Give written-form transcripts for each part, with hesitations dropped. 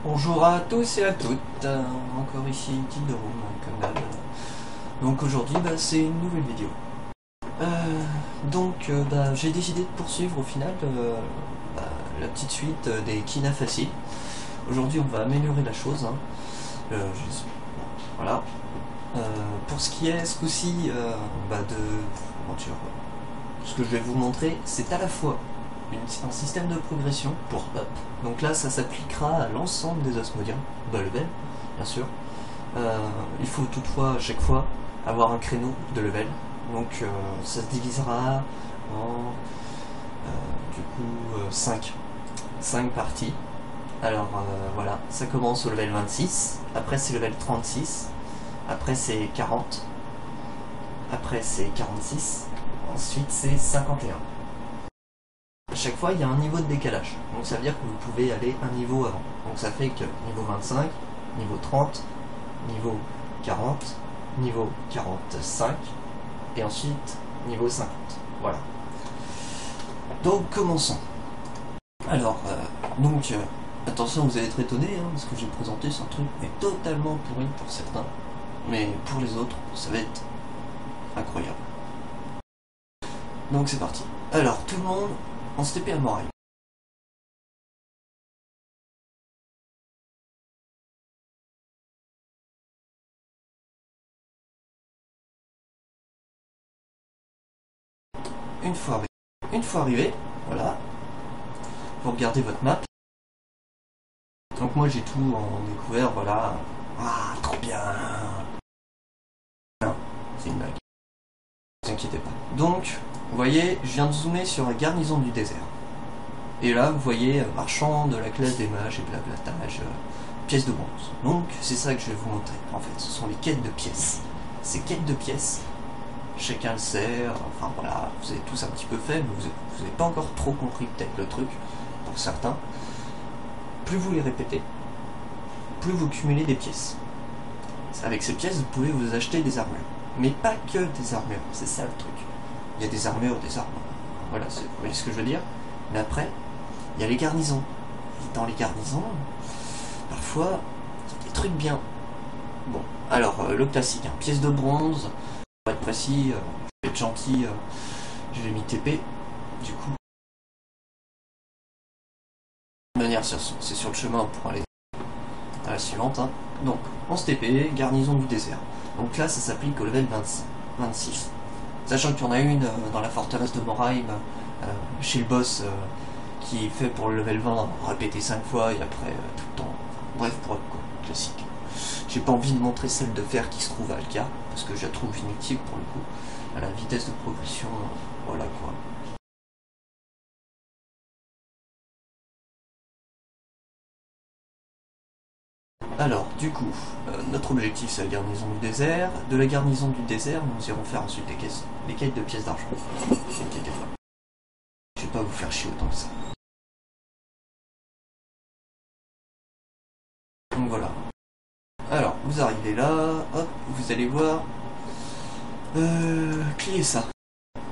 Bonjour à tous et à toutes, encore ici Tidom, comme d'hab. Donc aujourd'hui c'est une nouvelle vidéo. J'ai décidé de poursuivre au final la petite suite des Kina faciles. Aujourd'hui on va améliorer la chose. Voilà. Pour ce qui est ce coup-ci ce que je vais vous montrer, c'est à la fois un système de progression pour up. Donc là, ça s'appliquera à l'ensemble des osmodiens, bas level, bien sûr. Il faut toutefois à chaque fois avoir un créneau de level. Donc ça se divisera en 5 parties. Alors voilà, ça commence au level 26, après c'est level 36, après c'est 40, après c'est 46, ensuite c'est 51. À chaque fois, il y a un niveau de décalage. Donc ça veut dire que vous pouvez aller un niveau avant. Donc ça fait que niveau 25, niveau 30, niveau 40, niveau 45, et ensuite niveau 50. Voilà. Donc commençons. Alors, attention, vous allez être étonnés, parce que j'ai présenté ce truc mais totalement pourri pour certains. Mais pour les autres, ça va être incroyable. Donc c'est parti. Alors, tout le monde en STP à Morail. Une fois arrivé, voilà, vous regardez votre map. Donc moi j'ai tout en découvert, voilà. Ah, trop bien. Non, c'est une blague. Ne vous inquiétez pas. Donc, vous voyez, je viens de zoomer sur la garnison du désert. Et là, vous voyez, marchand de la classe des mages et blablatage, pièces de bronze. Donc, c'est ça que je vais vous montrer. En fait, ce sont les quêtes de pièces. Ces quêtes de pièces, chacun le sait, enfin voilà, vous avez tous un petit peu fait, mais vous n'avez pas encore trop compris peut-être le truc, pour certains. Plus vous les répétez, plus vous cumulez des pièces. Avec ces pièces, vous pouvez vous acheter des armures. Mais pas que des armures, c'est ça le truc. Il y a des armures, des armes. Voilà, vous voyez ce que je veux dire? Mais après, il y a les garnisons. Et dans les garnisons, parfois, il y a des trucs bien. Bon, alors, le classique, pièce de bronze. Pour être précis, je vais être gentil, je vais mis TP, du coup. De manière, c'est sur le chemin pour aller à la suivante. Donc, on se TP, garnison du désert. Donc là, ça s'applique au level 26. Sachant qu'il y en a une dans la forteresse de Morheim, chez le boss, qui est fait pour le level 20, répéter 5 fois et après tout le temps. Bref, pour être quoi, classique. J'ai pas envie de montrer celle de fer qui se trouve à Alka, parce que je la trouve inutile pour le coup. À la vitesse de progression, voilà quoi. Alors, du coup, notre objectif c'est la garnison du désert. De la garnison du désert, nous irons faire ensuite les quêtes de pièces d'argent. Je vais pas vous faire chier autant que ça. Donc voilà. Alors, vous arrivez là, hop, vous allez voir. Cliquez ça.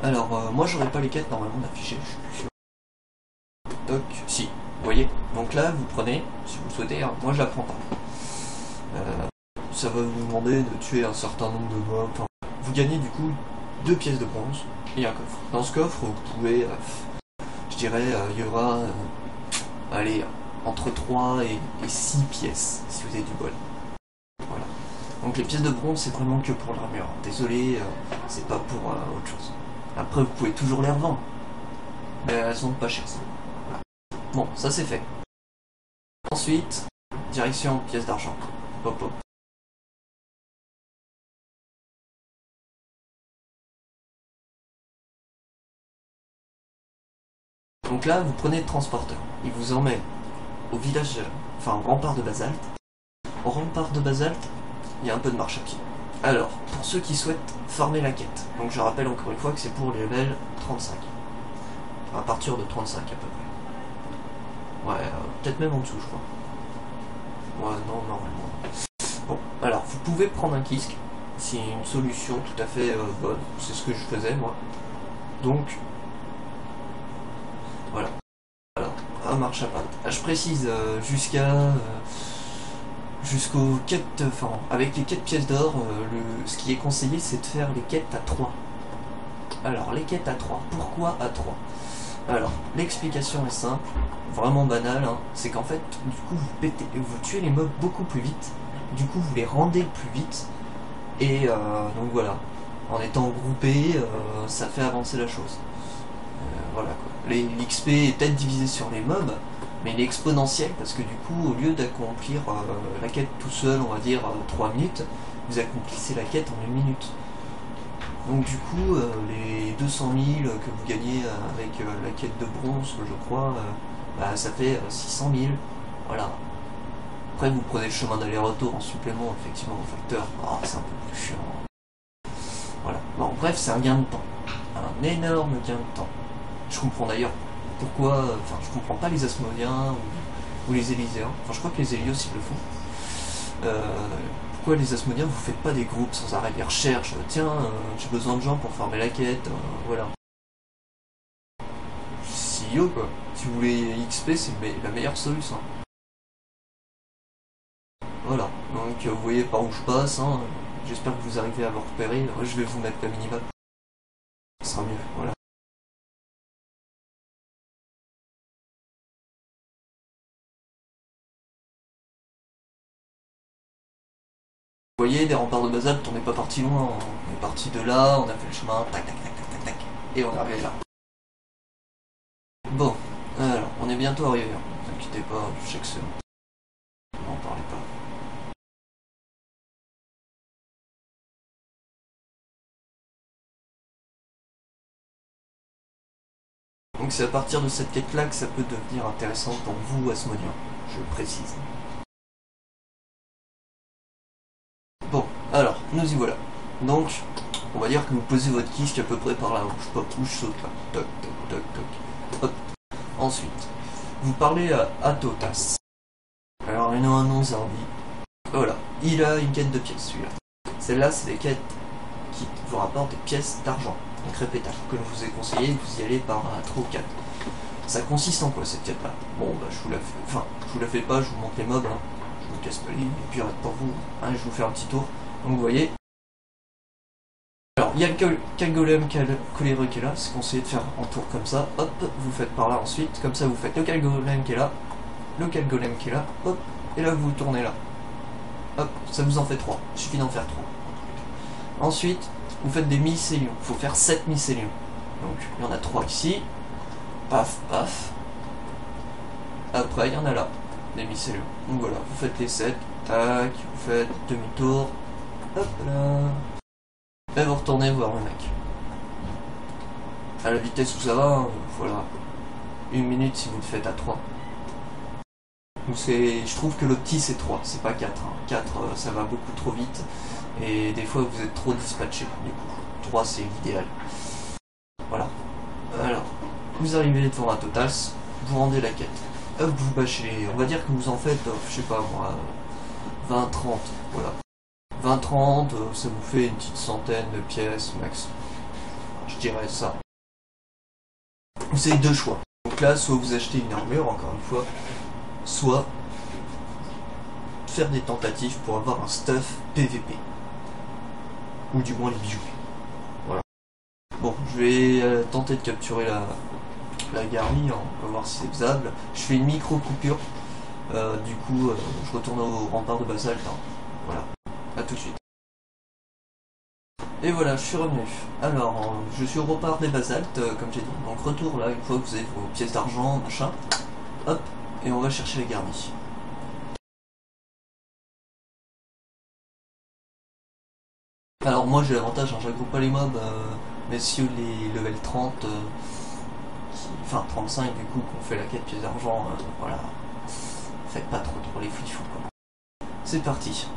Alors, moi j'aurais pas les quêtes normalement d'afficher, je suis plus sûr. Toc, si, vous voyez. Donc là, vous prenez, si vous le souhaitez, moi je la prends pas. Ça va vous demander de tuer un certain nombre de mobs. Enfin, vous gagnez du coup 2 pièces de bronze et un coffre. Dans ce coffre, vous pouvez, je dirais, il y aura, allez, entre 3 et 6 pièces, si vous avez du bol. Voilà. Donc les pièces de bronze, c'est vraiment que pour l'armure. Désolé, c'est pas pour autre chose. Après, vous pouvez toujours les revendre. Mais elles sont pas chères, ça. Voilà. Bon, ça c'est fait. Ensuite, direction pièce d'argent. Hop hop. Donc là, vous prenez le transporteur. Il vous emmène au village, enfin au rempart de basalte. Au rempart de basalte, il y a un peu de marche à pied. Alors, pour ceux qui souhaitent farmer la quête, donc je rappelle encore une fois que c'est pour les levels 35. À partir de 35 à peu près. Ouais, peut-être même en dessous, je crois. Ouais, non, normalement. Bon, alors, vous pouvez prendre un kisk. C'est une solution tout à fait bonne. C'est ce que je faisais, moi. Donc, voilà. Alors, marche à pas. Je précise, jusqu'aux quêtes, enfin, avec les quêtes pièces d'or, ce qui est conseillé, c'est de faire les quêtes à 3. Alors, les quêtes à 3. Pourquoi à 3? Alors, l'explication est simple, vraiment banale, hein, c'est qu'en fait, du coup, vous tuez les mobs beaucoup plus vite, du coup, vous les rendez plus vite, et donc voilà, en étant groupé, ça fait avancer la chose. Voilà quoi. L'XP est peut-être divisé sur les mobs, mais il est exponentiel parce que du coup, au lieu d'accomplir la quête tout seul, on va dire 3 minutes, vous accomplissez la quête en 1 minute. Donc du coup, les 200 000 que vous gagnez avec la quête de bronze, je crois, bah, ça fait 600 000. Voilà. Après, vous prenez le chemin d'aller-retour en supplément, effectivement, au facteur. Oh, c'est un peu plus chiant. Voilà. Bon, bref, c'est un gain de temps. Un énorme gain de temps. Je comprends d'ailleurs pourquoi... Enfin, je comprends pas les Asmodiens ou les Élyséens. Enfin, je crois que les Hélios, ils le font. Pourquoi les Asmodiens, vous faites pas des groupes sans arrêt des recherches? Tiens, j'ai besoin de gens pour farmer la quête, voilà. Si yo quoi. Si vous voulez XP, c'est la meilleure solution. Voilà, donc vous voyez par où je passe, hein. J'espère que vous arrivez à me repérer. Je vais vous mettre la minimap. Ce sera mieux, voilà. Vous voyez, des remparts de basalte, on n'est pas parti loin. On est parti de là, on a fait le chemin, tac tac tac tac tac tac, et on est arrivé là. Bon, alors, on est bientôt arrivé, hein. Ne vous inquiétez pas, je sais que c'est... N'en parlez pas. Donc c'est à partir de cette quête-là que ça peut devenir intéressant pour vous, Asmodiens, je le précise. Bon, alors, nous y voilà. Donc, on va dire que vous posez votre kisk à peu près par là, où je saute là. Toc, toc, toc, toc. Hop. Ensuite, vous parlez à Atotas. Alors, il a un nom Zarbi. Voilà, il a une quête de pièces, celui-là. Celle-là, c'est des quêtes qui vous rapportent des pièces d'argent. Donc répétage, comme je vous ai conseillé, vous y allez par 3 ou 4. Ça consiste en quoi cette quête-là? Bon, bah je vous la fais, enfin, je vous la fais pas, je vous montre les mobs, hein. Je vous casse pas les lignes, et puis pour vous, hein, je vous fais un petit tour. Donc vous voyez. Alors, il y a le Calgolem coléreux qui est là, c'est conseillé de faire en tour comme ça, hop, vous faites par là ensuite, comme ça vous faites le Calgolem qui est là, le Calgolem qui est là, hop, et là vous tournez là. Hop, ça vous en fait 3, il suffit d'en faire 3. Ensuite, vous faites des mycéliums, il faut faire 7 mycéliums. Donc, il y en a 3 ici, paf, paf. Après, il y en a là, des mycéliums. Donc voilà, vous faites les 7, tac, vous faites demi-tour, hop là. Et vous retournez voir le mec. À la vitesse où ça va, voilà. 1 minute si vous le faites à 3. Donc je trouve que le petit c'est 3, c'est pas 4. Hein. 4 ça va beaucoup trop vite. Et des fois vous êtes trop dispatché du coup. 3 c'est l'idéal. Voilà. Alors, vous arrivez devant un Totas, vous rendez la quête. Hop, vous bâchez. On va dire que vous en faites, je sais pas moi, 20-30. Voilà. 20-30, ça vous fait une petite centaine de pièces max. Je dirais ça. Vous avez 2 choix. Donc là, soit vous achetez une armure, encore une fois, soit faire des tentatives pour avoir un stuff PVP. Ou du moins les bijoux. Voilà. Bon, je vais tenter de capturer la Garni, hein. On va voir si c'est faisable. Je fais une micro coupure. Du coup, je retourne au rempart de basalte. Hein. Voilà. A tout de suite. Et voilà, je suis revenu. Alors, je suis au rempart des basaltes, comme j'ai dit. Donc retour là, une fois que vous avez vos pièces d'argent, machin. Hop, et on va chercher les garnis. Alors moi j'ai l'avantage, hein, j'agroupe pas les mobs, messieurs les level 30, enfin 35 du coup, qu'on fait la quête pièces d'argent, voilà. Faites pas trop les fliffons quoi. C'est parti.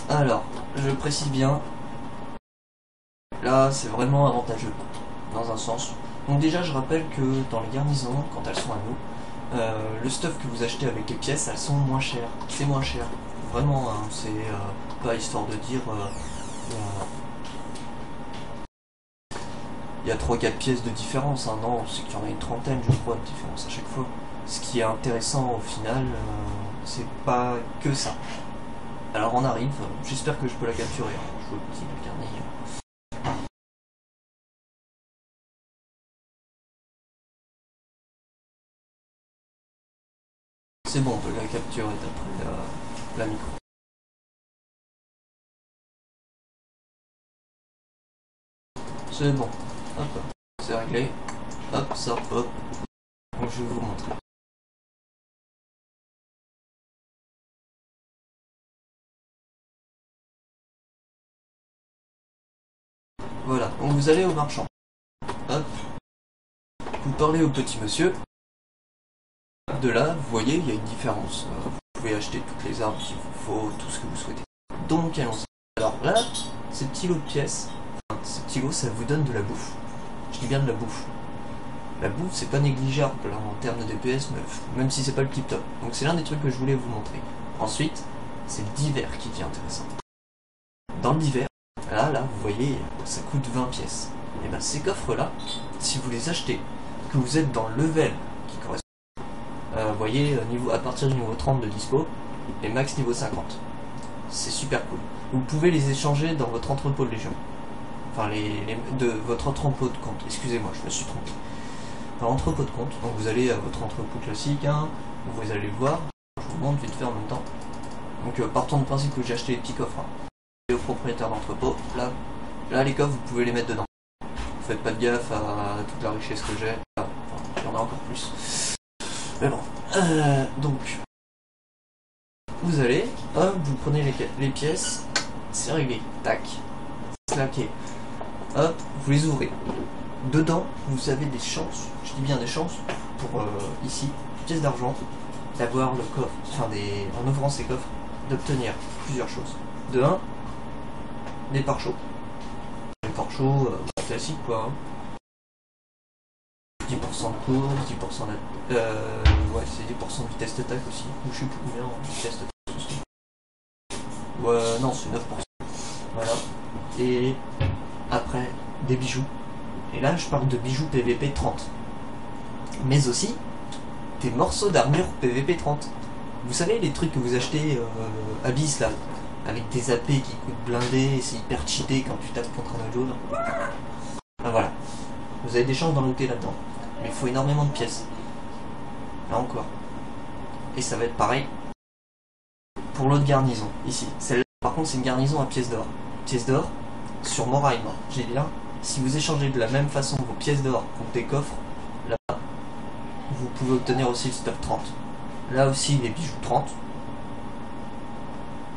Alors, je précise bien, là c'est vraiment avantageux, dans un sens. Donc déjà je rappelle que dans les garnisons, quand elles sont à nous, le stuff que vous achetez avec les pièces, elles sont moins chères. C'est moins cher. Vraiment, hein, c'est pas histoire de dire... il y a 3-4 pièces de différence, hein. Non, c'est qu'il y en a une trentaine je crois de différence à chaque fois. ce qui est intéressant au final, c'est pas que ça. Alors on arrive, j'espère que je peux la capturer, hein. Je vois le petit carnet. C'est bon, on peut la capturer d'après la micro. C'est bon, hop, c'est réglé, hop, ça, hop. Donc je vais vous montrer. Voilà, donc vous allez au marchand. Hop, vous parlez au petit monsieur. De là, vous voyez, il y a une différence. Vous pouvez acheter toutes les armes qu'il vous faut, tout ce que vous souhaitez. Donc allons-y. Alors là, ces petits lots de pièces, ces petits lots, ça vous donne de la bouffe. Je dis bien de la bouffe. La bouffe, c'est pas négligeable là, en termes de DPS, même si c'est pas le tip top. Donc c'est l'un des trucs que je voulais vous montrer. Ensuite, c'est le divers qui devient intéressant. Dans le divers, là, vous voyez, ça coûte 20 pièces. Et bien ces coffres-là, si vous les achetez, que vous êtes dans le level qui correspond, vous voyez, à partir du niveau 30 de dispo, et max niveau 50. C'est super cool. Vous pouvez les échanger dans votre entrepôt de légion. Enfin, de votre entrepôt de compte. Excusez-moi, je me suis trompé. Enfin, entrepôt de compte. Donc vous allez à votre entrepôt classique, hein, vous allez le voir. Je vous montre vite fait en même temps. Donc partons du principe que j'ai acheté les petits coffres. Hein. Et au propriétaire d'entrepôt, là les coffres, vous pouvez les mettre dedans. Vous faites pas de gaffe à toute la richesse que j'ai. Enfin, il y en a encore plus. Mais bon. Donc, vous allez, hop, vous prenez les pièces, c'est réglé, tac, slacké, hop, vous les ouvrez. Dedans, vous avez des chances, je dis bien des chances, pour ici, pièces d'argent, d'avoir le coffre, en ouvrant ces coffres, d'obtenir plusieurs choses. De 1, des pare-chocs. Les pare-chocs classiques quoi. Hein. 10% de course, 10% de... ouais, c'est 10% de vitesse d'attaque aussi. Ou je sais plus combien en vitesse d'attaque aussi. Ouais, non, c'est 9%. Voilà. Et après, des bijoux. Et là, je parle de bijoux PVP 30. Mais aussi, des morceaux d'armure PVP 30. Vous savez, les trucs que vous achetez Abyss là, avec des AP qui coûtent blindés, et c'est hyper cheaté quand tu tapes contre un jaune. Ben voilà. Vous avez des chances d'en looter là-dedans. Mais il faut énormément de pièces. Là encore. Et ça va être pareil pour l'autre garnison, ici. Celle-là, par contre, c'est une garnison à pièces d'or. Pièces d'or sur Moraine. J'ai bien. Si vous échangez de la même façon vos pièces d'or contre des coffres, là, vous pouvez obtenir aussi le stuff 30. Là aussi, les bijoux 30.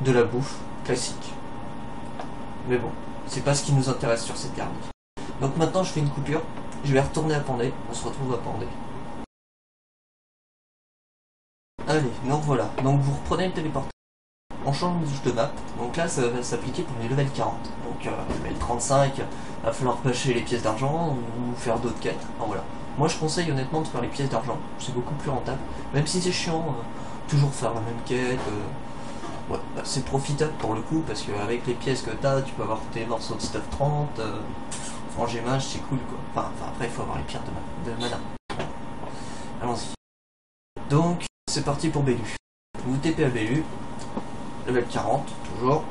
De la bouffe classique. Mais bon, c'est pas ce qui nous intéresse sur cette garni. Donc maintenant, je fais une coupure. Je vais retourner à Pandé. On se retrouve à Pandé. Allez, donc voilà. Donc vous reprenez le téléporteur. On change de map. Donc là, ça va s'appliquer pour les level 40. Donc level 35, il va falloir pêcher les pièces d'argent ou faire d'autres quêtes. Enfin, voilà. Moi, je conseille honnêtement de faire les pièces d'argent. C'est beaucoup plus rentable. Même si c'est chiant, toujours faire la même quête. Ouais, bah, c'est profitable pour le coup parce qu'avec les pièces que t'as, tu peux avoir tes morceaux de stuff 30. En gémage, c'est cool quoi. Enfin, après, il faut avoir les pierres de mana. Allons-y. Donc, c'est parti pour Bellu. Vous TP à Bellu. Level 40, toujours.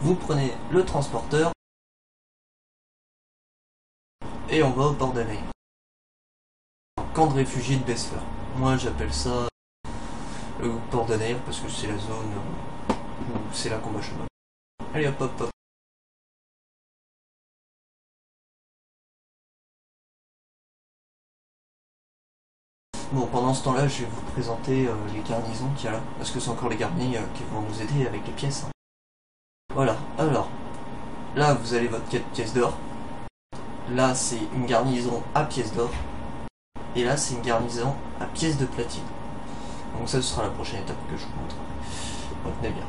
Vous prenez le transporteur et on va au port d'Anaï. Camp de réfugiés de Besfer. Moi j'appelle ça le port d'Anaï parce que c'est la zone où c'est là qu'on va chemin. Allez hop hop hop. Bon, pendant ce temps-là, je vais vous présenter les garnisons qu'il y a là, parce que c'est encore les garnis qui vont nous aider avec les pièces. Hein. Voilà, alors, là vous avez votre quête pièce d'or. Là c'est une garnison à pièce d'or. Et là c'est une garnison à pièce de platine. Donc ça ce sera la prochaine étape que je vous montrerai. Retenez bien.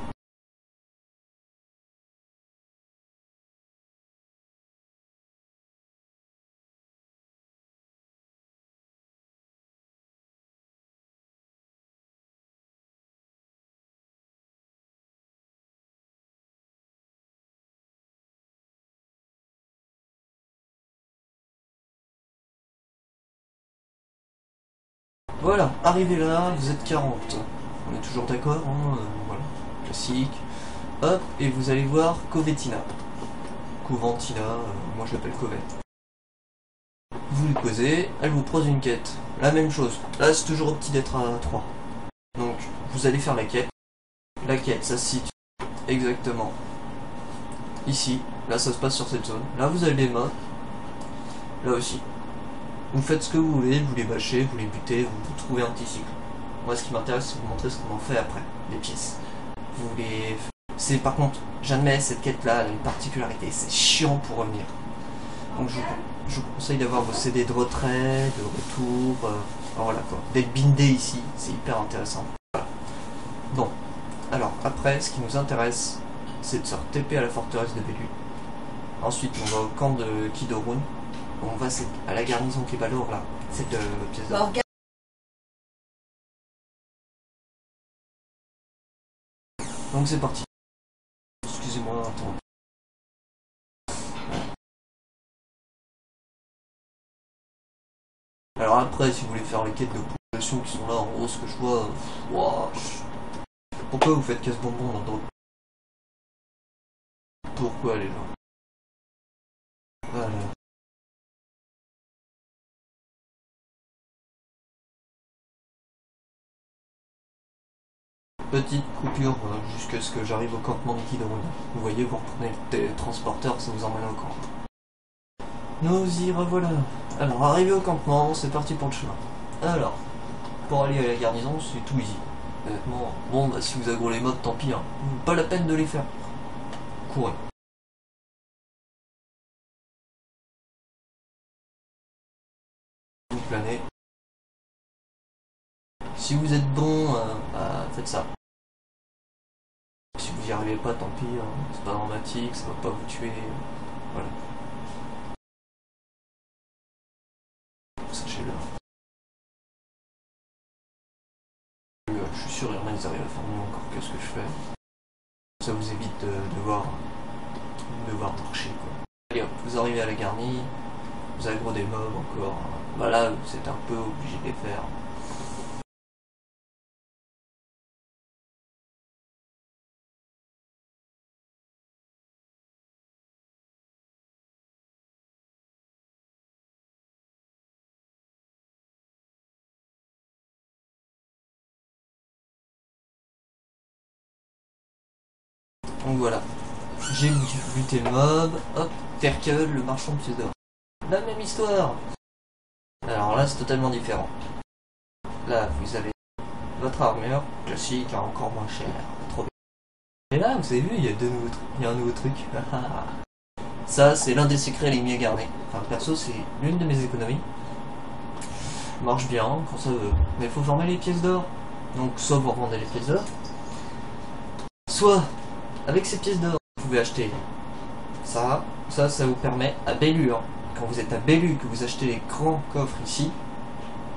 Voilà, arrivé là, vous êtes 40. On est toujours d'accord, hein, voilà, classique. Hop, et vous allez voir Covetina. Coventina, moi je l'appelle Covette. Vous lui posez, elle vous pose une quête. La même chose, là c'est toujours au petit d'être à 3. Donc, vous allez faire la quête. La quête, ça se situe exactement ici. Là, ça se passe sur cette zone. Là, vous avez les mobs. Là aussi. Vous faites ce que vous voulez, vous les bâchez, vous les butez, vous trouvez un petit cycle. Moi, ce qui m'intéresse, c'est de vous montrer ce qu'on en fait après, les pièces. Vous les... C'est par contre, j'admets, cette quête-là, elle a une particularité, c'est chiant pour revenir. Donc, je vous conseille d'avoir vos CD de retrait, de retour, voilà quoi. D'être bindé ici, c'est hyper intéressant. Voilà. Bon, alors après, ce qui nous intéresse, c'est de se TP à la forteresse de Bellu. Ensuite, on va au camp de Kidorun. On va à la garnison qui est Balour là, cette pièce d'or. Donc c'est parti. Excusez-moi, attends. Alors après, si vous voulez faire les quêtes de population qui sont là en gros, ce que je vois... Wow, pourquoi vous faites casse-bonbon dans d'autres... Pourquoi les gens? Voilà. Petite coupure jusqu'à ce que j'arrive au campement de Kidorun. Vous voyez, vous reprenez le télétransporteur, ça vous emmène au camp. Nous y revoilà. Alors, arrivé au campement, c'est parti pour le chemin. Alors, pour aller à la garnison, c'est tout easy. Honnêtement, bon, bah, si vous aggro les mobs, tant pis. Hein. Pas la peine de les faire. Courez. Vous planez. Si vous êtes bon, bah, faites ça. Si vous n'y arrivez pas, tant pis. Hein. C'est pas dramatique, ça va pas vous tuer. Voilà. Sachez-le. Je suis sûr, Irma, ils arrivent à faire mieux encore que ce que je fais. Ça vous évite de devoir marcher, quoi. Allez hop, vous arrivez à la garnie, vous aggro des mobs encore. Bah là, vous êtes un peu obligé de les faire. Donc voilà, j'ai buté le mob, hop, Terkel, le marchand de pièces d'or. La même histoire. Alors là, c'est totalement différent. Là, vous avez votre armure, classique, encore moins cher, trop bien. Et là, vous avez vu, il y a un nouveau truc. Ça, c'est l'un des secrets les mieux gardés. Enfin, perso, c'est l'une de mes économies. Marche bien, quand ça veut. Mais il faut former les pièces d'or. Donc, soit vous revendez les pièces d'or, soit, avec ces pièces d'or, vous pouvez acheter ça. Ça vous permet à Bellu. Hein. Quand vous êtes à Bellu, que vous achetez les grands coffres ici,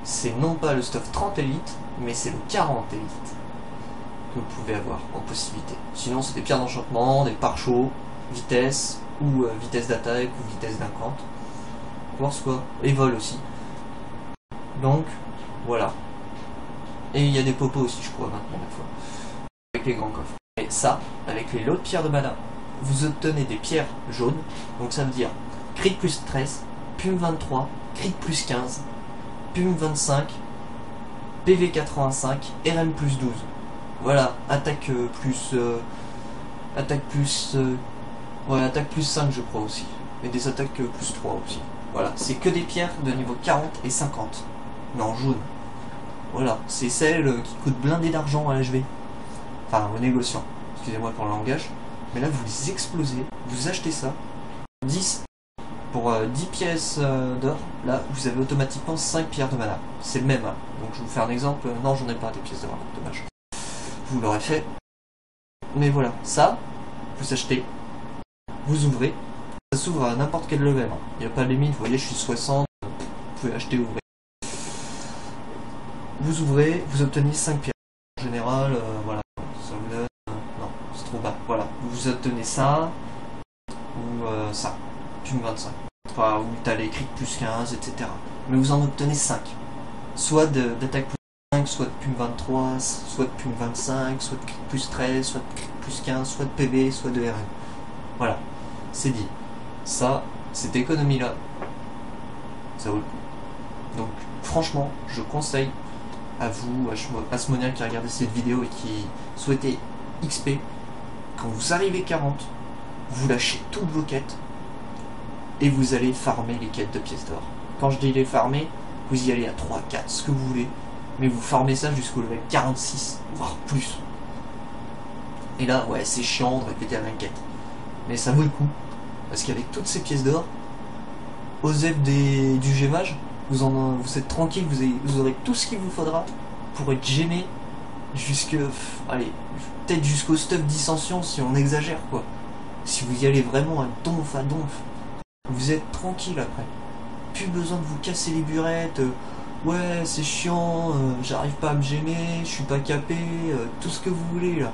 c'est non pas le stuff 30 élite, mais c'est le 40 élite que vous pouvez avoir en possibilité. Sinon, c'est des pierres d'enchantement, des pare-chauds, vitesse, ou vitesse d'attaque, ou vitesse d'incante. Voir ce quoi. Et vol aussi. Donc, voilà. Et il y a des popos aussi, je crois, maintenant, des fois. Avec les grands coffres. Et ça, avec les lots de pierres de mana, vous obtenez des pierres jaunes. Donc ça veut dire crit plus 13, PUM 23, crit plus 15, PUM 25, PV 85, RM plus 12. Voilà, attaque plus... attaque plus... ouais, attaque plus 5 je crois aussi. Et des attaques plus 3 aussi. Voilà, c'est que des pierres de niveau 40 et 50. Mais en jaune. Voilà, c'est celles qui coûtent blindé d'argent à l'HV. Enfin, aux négociants. Excusez-moi pour le langage. Mais là, vous les explosez. Vous achetez ça. 10. Pour 10 pièces d'or, là, vous avez automatiquement 5 pierres de mana. C'est le même. Hein. Donc, je vais vous faire un exemple. Non, j'en ai pas des pièces d'or. Dommage. Vous l'aurez fait. Mais voilà. Ça, vous achetez. Vous ouvrez. Ça s'ouvre à n'importe quel level. Hein. Il n'y a pas de limite. Vous voyez, je suis 60. Vous pouvez acheter, ouvrir. Vous ouvrez. Vous obtenez 5 pierres. En général, voilà. Ça vous donne... non, c'est trop bas. Voilà. Vous obtenez ça. Ou ça. PUM 25. Enfin, où t'as les crits plus 15, etc. Mais vous en obtenez 5. Soit d'attaque plus 5, soit de plume 23, soit de plume 25, soit de plus 13, soit de plus 15, soit de PB, soit de RN. Voilà, c'est dit. Ça, cette économie-là, ça vaut le coup. Donc, franchement, je conseille à vous, à Smonia qui a regardé cette vidéo et qui souhaitait XP, quand vous arrivez 40, vous lâchez toutes vos quêtes et vous allez farmer les quêtes de pièces d'or. Quand je dis les farmer, vous y allez à 3, 4, ce que vous voulez, mais vous farmez ça jusqu'au level 46, voire plus. Et là, ouais, c'est chiant de répéter la même quête. Mais ça vaut le coup, parce qu'avec toutes ces pièces d'or, aux F du gémage, vous êtes tranquille, vous aurez tout ce qu'il vous faudra pour être gêné allez, peut-être jusqu'au stuff dissension si on exagère quoi. Si vous y allez vraiment à donf, vous êtes tranquille après. Plus besoin de vous casser les burettes, ouais c'est chiant, j'arrive pas à me gêner, je suis pas capé, tout ce que vous voulez là.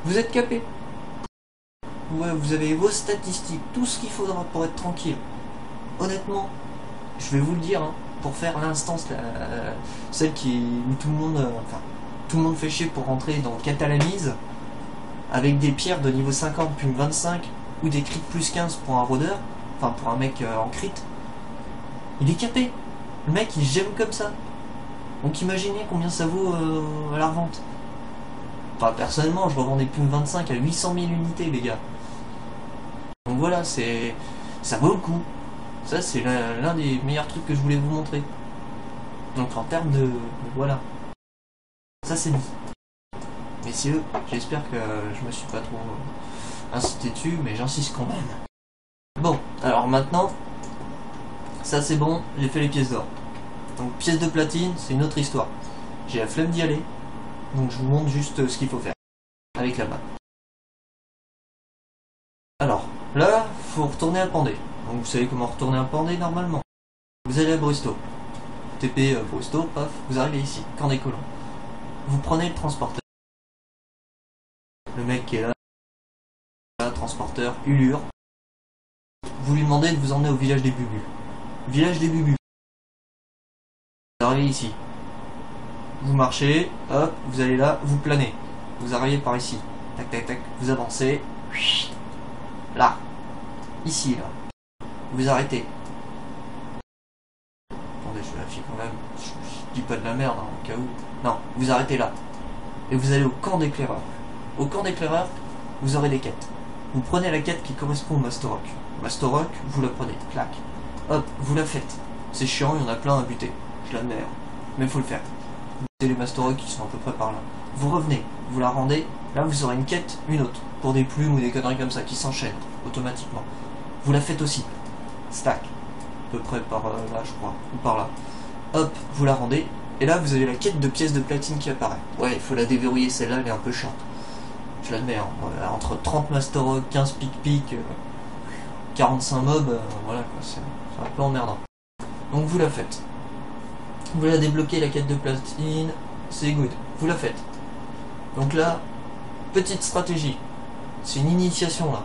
Vous êtes capé. Ouais, vous avez vos statistiques, tout ce qu'il faudra pour être tranquille. Honnêtement, je vais vous le dire, hein, pour faire l'instance, celle où tout le monde fait chier pour rentrer dans Catalamise, avec des pierres de niveau 50 plume 25, ou des crits plus 15 pour un rôdeur, enfin pour un mec en crit, il est capé. Le mec il gemme comme ça. Donc imaginez combien ça vaut à la revente. Enfin personnellement je revends des plumes 25 à 800 000 unités les gars. Donc voilà, ça vaut le coup. Ça c'est l'un des meilleurs trucs que je voulais vous montrer. Donc en termes de voilà. Ça c'est dit. Messieurs, j'espère que je me suis pas trop incité dessus, mais j'insiste quand même. Bon, alors maintenant, ça c'est bon, j'ai fait les pièces d'or. Donc pièces de platine, c'est une autre histoire. J'ai la flemme d'y aller, donc je vous montre juste ce qu'il faut faire avec la map. Alors, là, faut retourner à Pandé. Donc vous savez comment retourner à Pandé normalement. Vous allez à Brusto. TP Brusto, paf, vous arrivez ici, camp des colons. Vous prenez le transporteur. Le mec qui est là, transporteur, Ulure. Vous lui demandez de vous emmener au village des Bubus. Village des Bubus. Vous arrivez ici. Vous marchez, hop, vous allez là, vous planez. Vous arrivez par ici. Tac, tac, tac, vous avancez. Là. Ici, là. Vous arrêtez. Attendez, je vérifie quand même. Je dis pas de la merde, hein, au cas où. Non, vous arrêtez là. Et vous allez au camp d'éclaireurs. Au camp d'éclaireurs, vous aurez des quêtes. Vous prenez la quête qui correspond au Master Rock. Master Rock, vous la prenez, clac. Hop, vous la faites. C'est chiant, il y en a plein à buter. Je l'admets. Mais il faut le faire. Vous butez les Master Rock qui sont à peu près par là. Vous revenez, vous la rendez. Là, vous aurez une quête, une autre. Pour des plumes ou des conneries comme ça qui s'enchaînent automatiquement. Vous la faites aussi. Stack. À peu près par là, je crois. Ou par là. Hop, vous la rendez. Et là, vous avez la quête de pièces de platine qui apparaît. Ouais, il faut la déverrouiller, celle-là, elle est un peu chiante. Je l'admets, hein. Entre 30 Master Rock, 15 pic-pic, 45 mobs, voilà quoi, c'est un peu emmerdant. Donc vous la faites. Vous la débloquez, la quête de platine, c'est good. Vous la faites. Donc là, petite stratégie. C'est une initiation là.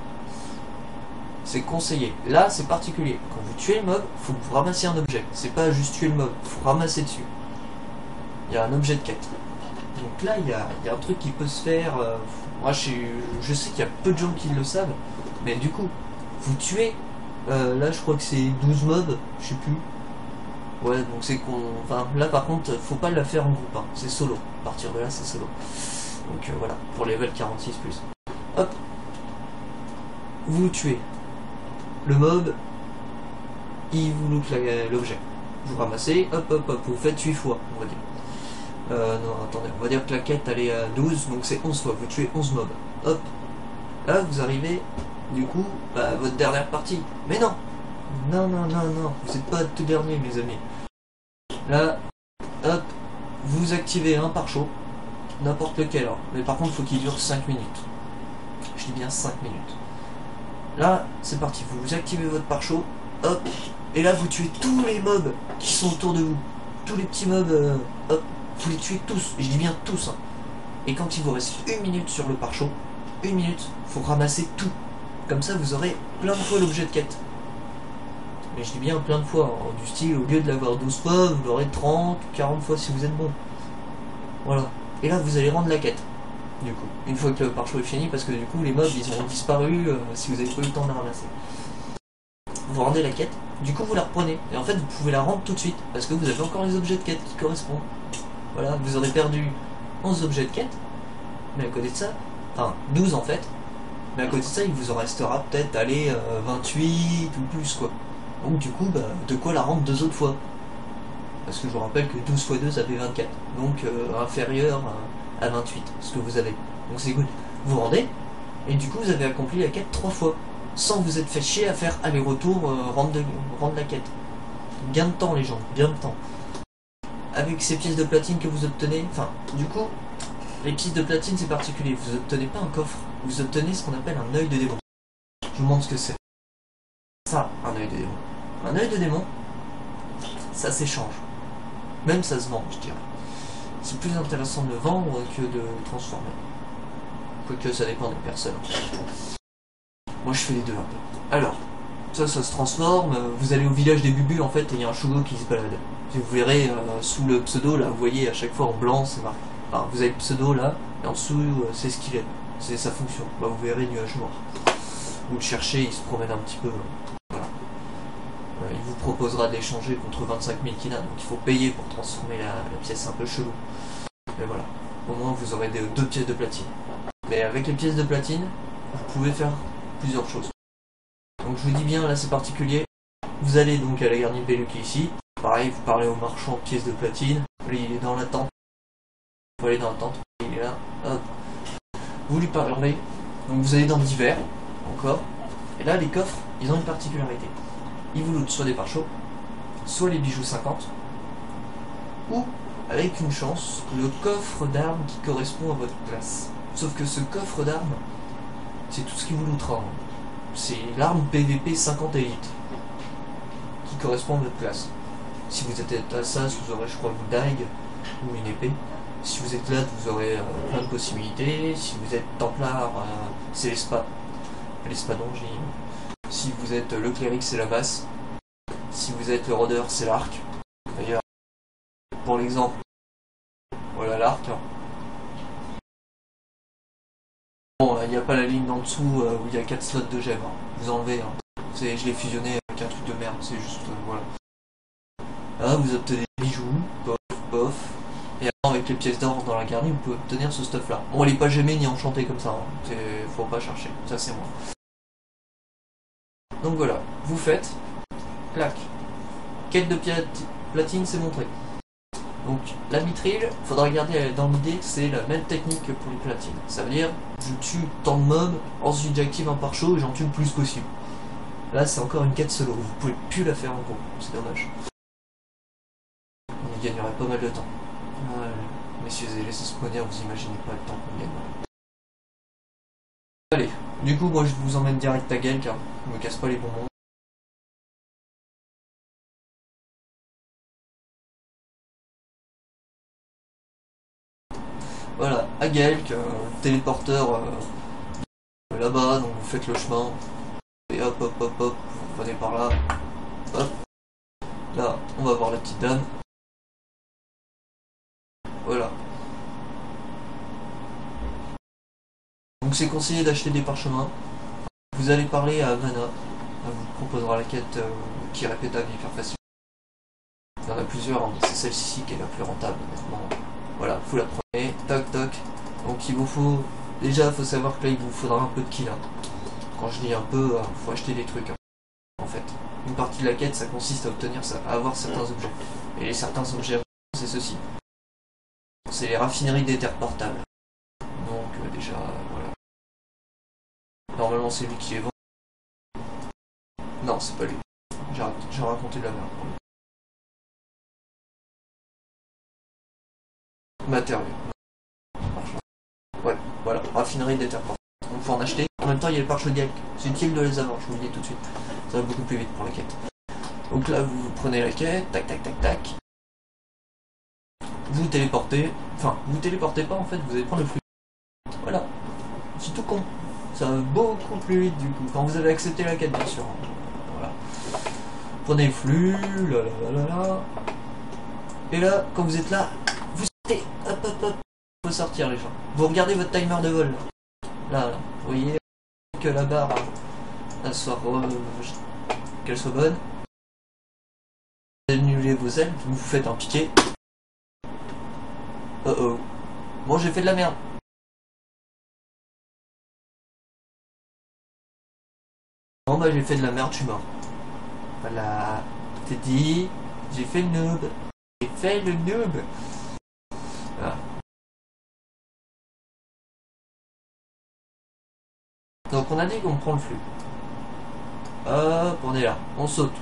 C'est conseillé. Là, c'est particulier. Quand vous tuez le mob, il faut que vous ramassiez un objet. C'est pas juste tuer le mob, il faut ramasser dessus. Il y a un objet de quête. Donc là, il y a un truc qui peut se faire. Moi, je sais qu'il y a peu de gens qui le savent, mais du coup, vous tuez. Là, je crois que c'est 12 mobs, je sais plus. Ouais, donc c'est qu'on. Enfin, là, par contre, faut pas la faire en groupe. Hein. C'est solo. À partir de là, c'est solo. Donc voilà, pour level 46 plus. Hop. Vous tuez. Le mob, il vous loupe l'objet. Vous ramassez, hop, hop, hop. Vous faites 8 fois, on va dire. Non, attendez, on va dire que la quête elle est à 12, donc c'est 11 fois, vous tuez 11 mobs. Hop, là vous arrivez, du coup, à votre dernière partie. Mais non, non, vous n'êtes pas tout dernier, mes amis. Là, hop, vous activez un pare-chaud, n'importe lequel, hein. Mais par contre, il faut qu'il dure 5 minutes. Je dis bien 5 minutes. Là, c'est parti, vous activez votre pare-chaud, hop, et là vous tuez tous les mobs qui sont autour de vous. Tous les petits mobs, hop. Vous les tuez tous, je dis bien tous. Hein. Et quand il vous reste 1 minute sur le pare-chaud, 1 minute, faut ramasser tout. Comme ça, vous aurez plein de fois l'objet de quête. Mais je dis bien plein de fois, hein, du style, au lieu de l'avoir 12 fois, vous l'aurez 30 ou 40 fois si vous êtes bon. Voilà. Et là, vous allez rendre la quête. Du coup, une fois que le pare-choix est fini, parce que du coup, les mobs, ils ont disparu si vous avez pas eu le temps de la ramasser. Vous rendez la quête, du coup, vous la reprenez. Et en fait, vous pouvez la rendre tout de suite, parce que vous avez encore les objets de quête qui correspondent. Voilà, vous aurez perdu 11 objets de quête, mais à côté de ça, enfin, 12 en fait, mais à côté de ça, il vous en restera peut-être, allez, 28 ou plus, quoi. Donc du coup, bah, de quoi la rendre 2 autres fois. Parce que je vous rappelle que 12 x 2, ça fait 24. Donc inférieur à 28, ce que vous avez. Donc c'est good. Vous rendez, et du coup, vous avez accompli la quête 3 fois. Sans vous être fait chier à faire aller-retour, rendre la quête. Gain de temps, les gens, gain de temps. Avec ces pièces de platine que vous obtenez, enfin, du coup, les pièces de platine, c'est particulier. Vous obtenez pas un coffre, vous obtenez ce qu'on appelle un œil de démon. Je vous montre ce que c'est. Ça, un œil de démon. Un œil de démon, ça s'échange. Même ça se vend, je dirais. C'est plus intéressant de le vendre que de le transformer. Quoique ça dépend des personnes. Moi je fais les deux un peu. Alors, ça se transforme, vous allez au village des Bubules en fait, et il y a un Shugo qui se balade. Vous verrez sous le pseudo là, vous voyez à chaque fois en blanc, c'est marqué. Enfin, vous avez le pseudo là, et en dessous c'est ce qu'il est. C'est sa fonction. Bah, vous verrez nuage noir. Vous le cherchez, il se promène un petit peu. Voilà. Il vous proposera de l'échanger contre 25 000 kina, donc il faut payer pour transformer la pièce, c'est un peu chelou. Mais voilà, au moins vous aurez 2 pièces de platine. Mais avec les pièces de platine, vous pouvez faire plusieurs choses. Donc je vous dis bien, là c'est particulier. Vous allez donc à la Garni Bellu qui est ici. Pareil, vous parlez au marchand de pièces de platine. Lui il est dans la tente. Vous allez dans la tente, il est là. Hop. Vous lui parlez. Donc vous allez dans divers, encore. Et là les coffres, ils ont une particularité. Ils vous lootent soit des pare-chocs, soit les bijoux 50, ou, avec une chance, le coffre d'armes qui correspond à votre classe. Sauf que ce coffre d'armes, c'est tout ce qui vous lootera. C'est l'arme PVP 50 élite, qui correspond à votre classe. Si vous êtes assas, vous aurez je crois une dague ou une épée. Si vous êtes là, vous aurez plein de possibilités. Si vous êtes templard, c'est l'espadon, j'ai dit. Si vous êtes le cléric, c'est la masse. Si vous êtes le rôdeur, c'est l'arc. D'ailleurs, pour l'exemple, voilà l'arc. Bon, il n'y a pas la ligne en dessous où il y a 4 slots de gemmes. Vous enlevez. Je l'ai fusionné avec un truc de merde. C'est juste, voilà. Là, vous obtenez des bijoux, bof, bof. Et alors, avec les pièces d'or dans la garnie, vous pouvez obtenir ce stuff là. Bon, il n'est pas gemé ni enchanté comme ça. Faut pas chercher. Ça, c'est moi. Donc voilà, vous faites, clac, quête de platine, c'est montré. Donc la mitrille, faudra regarder dans l'idée, c'est la même technique que pour les platines. Ça veut dire, je tue tant de mobs, ensuite j'active un pare-choc et j'en tue le plus possible. Là c'est encore une quête solo, vous pouvez plus la faire en groupe, c'est dommage. On y gagnerait pas mal de temps. Messieurs et les spawnières, vous imaginez pas le temps qu'on gagne. Allez, du coup moi je vous emmène direct à Gel car je me casse pas les bonbons. Voilà, à Gelk, téléporteur là-bas, donc vous faites le chemin, et hop hop hop hop, vous venez par là, hop, là on va voir la petite dame, voilà. Donc c'est conseillé d'acheter des parchemins, vous allez parler à Vanna, elle vous proposera la quête qui est répétable hyper facile. Il y en a plusieurs, mais c'est celle-ci qui est la plus rentable honnêtement. Voilà, vous la prenez, toc toc. Donc il vous faut, déjà il faut savoir que là il vous faudra un peu de kill. Quand je dis un peu, il faut acheter des trucs. En fait, une partie de la quête ça consiste à obtenir ça, à avoir certains objets. Et les certains objets, c'est ceci. C'est les raffineries d'éther portables. Donc déjà, voilà. Normalement c'est lui qui les vend. Non, c'est pas lui. J'ai raconté de la merde. Matériaux. Ouais, voilà, raffinerie d'éther portable. Donc faut en acheter. En même temps il y a le pare-choc de Gelk. C'est utile de les avoir, je vous le dis tout de suite. Ça va beaucoup plus vite pour la quête. Donc là vous prenez la quête, tac tac tac tac. Vous téléportez. Enfin, vous téléportez pas en fait, vous allez prendre le flux. Voilà. C'est tout con. Ça va beaucoup plus vite du coup. Quand vous avez accepté la quête bien sûr. Voilà. Prenez le flux, là. Et là, quand vous êtes là, vous sortez. Hop, hop, hop. Faut sortir les gens. Vous regardez votre timer de vol. Là, vous voyez que la barre, elle soit qu'elle soit bonne. Vous annulez vos ailes, vous vous faites un piqué. Oh oh. Bon, j'ai fait de la merde. Bon bah j'ai fait de la merde, je suis mort. Voilà. C'est dit. J'ai fait le noob. J'ai fait le noob. Voilà. Donc on a dit qu'on prend le flux. Hop, on est là. On saute.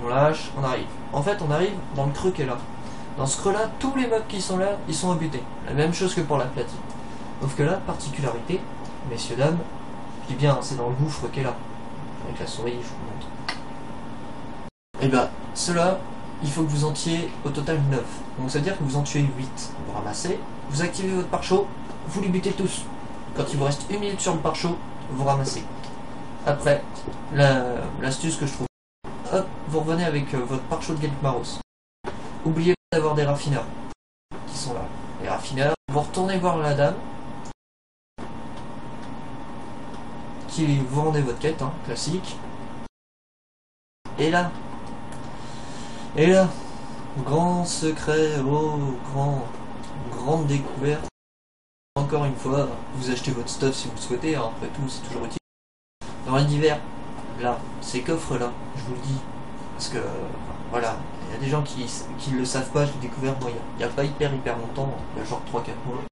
On lâche, on arrive. En fait, on arrive dans le creux qui est là. Dans ce creux là, tous les mobs qui sont là, ils sont rebutés. La même chose que pour la platine. Sauf que là, particularité, messieurs, dames, je dis bien, c'est dans le gouffre qui est là. Avec la souris, je vous montre. Et bah, ceux-là, il faut que vous en tuiez au total 9. Donc ça veut dire que vous en tuez 8. Vous ramassez, vous activez votre pare-chaud, vous les butez tous. Quand il vous reste 1 minute sur le pare-chaud, vous ramassez. Après, l'astuce que je trouve, hop, vous revenez avec votre pare-chaud de Gallic-Maros. Oubliez pas d'avoir des raffineurs qui sont là. Les raffineurs, vous retournez voir la dame qui vous rendez votre quête, hein, classique. Et là, grand secret, oh, grande découverte. Encore une fois, vous achetez votre stuff si vous le souhaitez, hein, après tout, c'est toujours utile. Dans les divers, là, ces coffres-là, je vous le dis, parce que, voilà, il y a des gens qui le savent pas, je l'ai découvert, moi, il n'y a pas hyper longtemps, il y a genre 3-4 mois.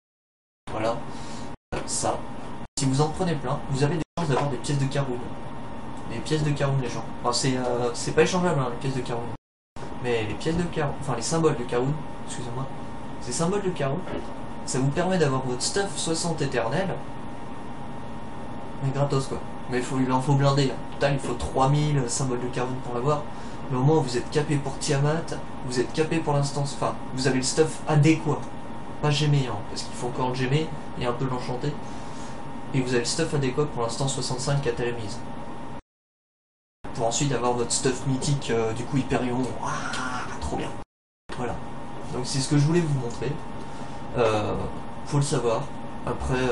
Voilà, ça. Si vous en prenez plein, vous avez des chances d'avoir des pièces de Caroune. Des pièces de Caroune, les gens. Enfin, c'est pas échangeable, hein, les pièces de Caroune. Mais les pièces de Caroune, enfin les symboles de Caroune, excusez-moi, ces symboles de Caroune, ça vous permet d'avoir votre stuff 60 éternel, mais gratos quoi. Mais il en faut blinder, en total il faut 3000 symboles de Caroune pour l'avoir, mais au moins vous êtes capé pour Tiamat, vous êtes capé pour l'instance, enfin vous avez le stuff adéquat, pas gémé, hein, parce qu'il faut encore le gémé et un peu l'enchanter, et vous avez le stuff adéquat pour l'instant 65 à la mise. Pour ensuite avoir votre stuff mythique, du coup Hyperion, trop bien. Voilà, donc c'est ce que je voulais vous montrer. Faut le savoir. Après,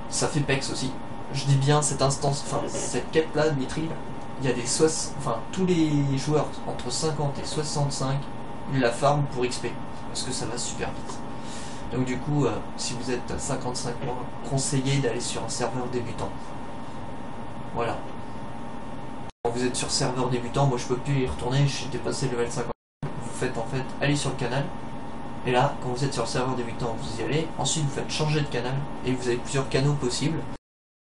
ça fait pex aussi. Je dis bien cette instance, enfin cette quête là de Mithril, il y a des tous les joueurs entre 50 et 65, ils la farm pour XP, parce que ça va super vite. Donc du coup, si vous êtes à 55 mois, conseillez d'aller sur un serveur débutant. Voilà. Quand vous êtes sur serveur débutant, moi je peux plus y retourner, j'ai dépassé le level 50. Vous faites en fait, allez sur le canal. Et là, quand vous êtes sur le serveur débutant, vous y allez. Ensuite, vous faites changer de canal et vous avez plusieurs canaux possibles.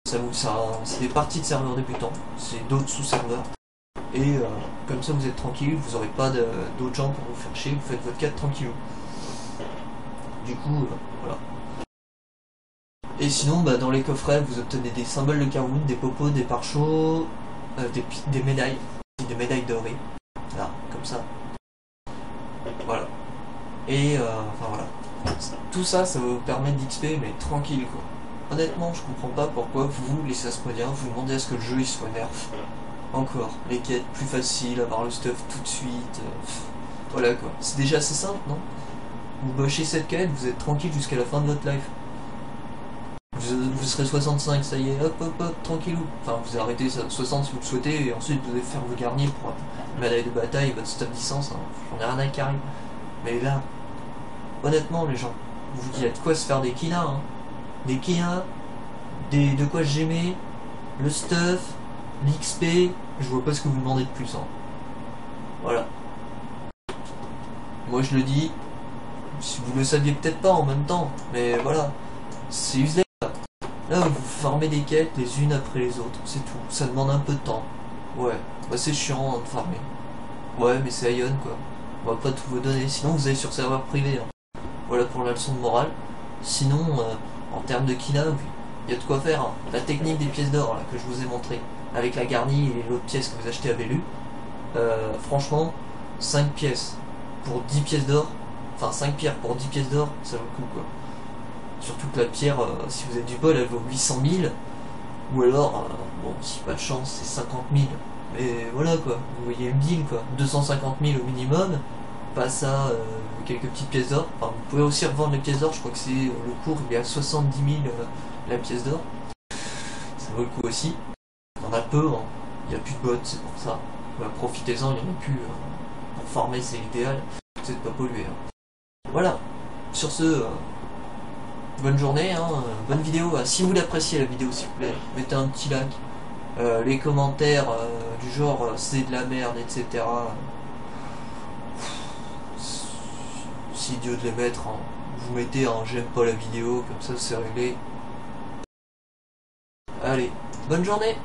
C'est des parties de serveur débutant, c'est d'autres sous-serveurs. Et comme ça, vous êtes tranquille, vous n'aurez pas d'autres gens pour vous faire chier, vous faites votre quête tranquillou. Du coup, voilà. Et sinon, dans les coffrets, vous obtenez des symboles de Caroune, des popos, des pare-chauds, des médailles dorées. Là, comme ça. Voilà. Et enfin voilà, tout ça, ça va vous permettre d'XP, mais tranquille quoi. Honnêtement, je comprends pas pourquoi vous, les Sasmodiens, vous demandez à ce que le jeu il soit nerf. Encore, les quêtes plus faciles, avoir le stuff tout de suite. Voilà quoi, c'est déjà assez simple, non? Vous bâchez cette quête, vous êtes tranquille jusqu'à la fin de votre life. Vous serez 65, ça y est, hop hop hop, tranquillou. Enfin, vous arrêtez 60 si vous le souhaitez, et ensuite vous allez faire vos garniers pour une médaille de bataille, votre stuff licence, hein. J'en ai rien à carrer. Mais là, honnêtement les gens, il y a de quoi se faire des kinas, hein. Des kinas, de quoi j'aimais, le stuff, l'XP, je vois pas ce que vous demandez de plus, hein. Voilà. Moi je le dis, si vous le saviez peut-être pas en même temps, mais voilà, c'est useless. Là vous farmez des quêtes les unes après les autres, c'est tout, ça demande un peu de temps. Ouais, c'est chiant hein, de farmer. Ouais mais c'est Ion quoi. On va pas tout vous donner, sinon vous allez sur serveur privé. Hein. Voilà pour la leçon de morale. Sinon, en termes de kina, il y a de quoi faire. Hein. La technique des pièces d'or que je vous ai montré, avec la garnie et l'autre pièce que vous achetez à Bellu, franchement, 5 pièces pour 10 pièces d'or, enfin 5 pierres pour 10 pièces d'or, ça vaut le coup quoi. Surtout que la pierre, si vous avez du bol, elle vaut 800 000, ou alors, bon, si pas de chance, c'est 50 000. Mais voilà quoi, vous voyez le deal quoi, 250 000 au minimum, pas ça, quelques petites pièces d'or. Enfin, vous pouvez aussi revendre les pièces d'or, je crois que c'est le cours il est à 70 000 la pièce d'or. Ça vaut le coup aussi. Il y en a peu, hein. Il n'y a plus de bots, c'est pour ça. Bah, profitez-en, il n'y en a plus. Pour former, c'est l'idéal. C'est de pas polluer. Hein. Voilà. Sur ce, bonne journée, hein, bonne vidéo. Si vous l'appréciez la vidéo, s'il vous plaît, mettez un petit like. Les commentaires du genre c'est de la merde, etc. C'est idiot de les mettre. Hein. Vous mettez un j'aime pas la vidéo, comme ça c'est réglé. Allez, bonne journée!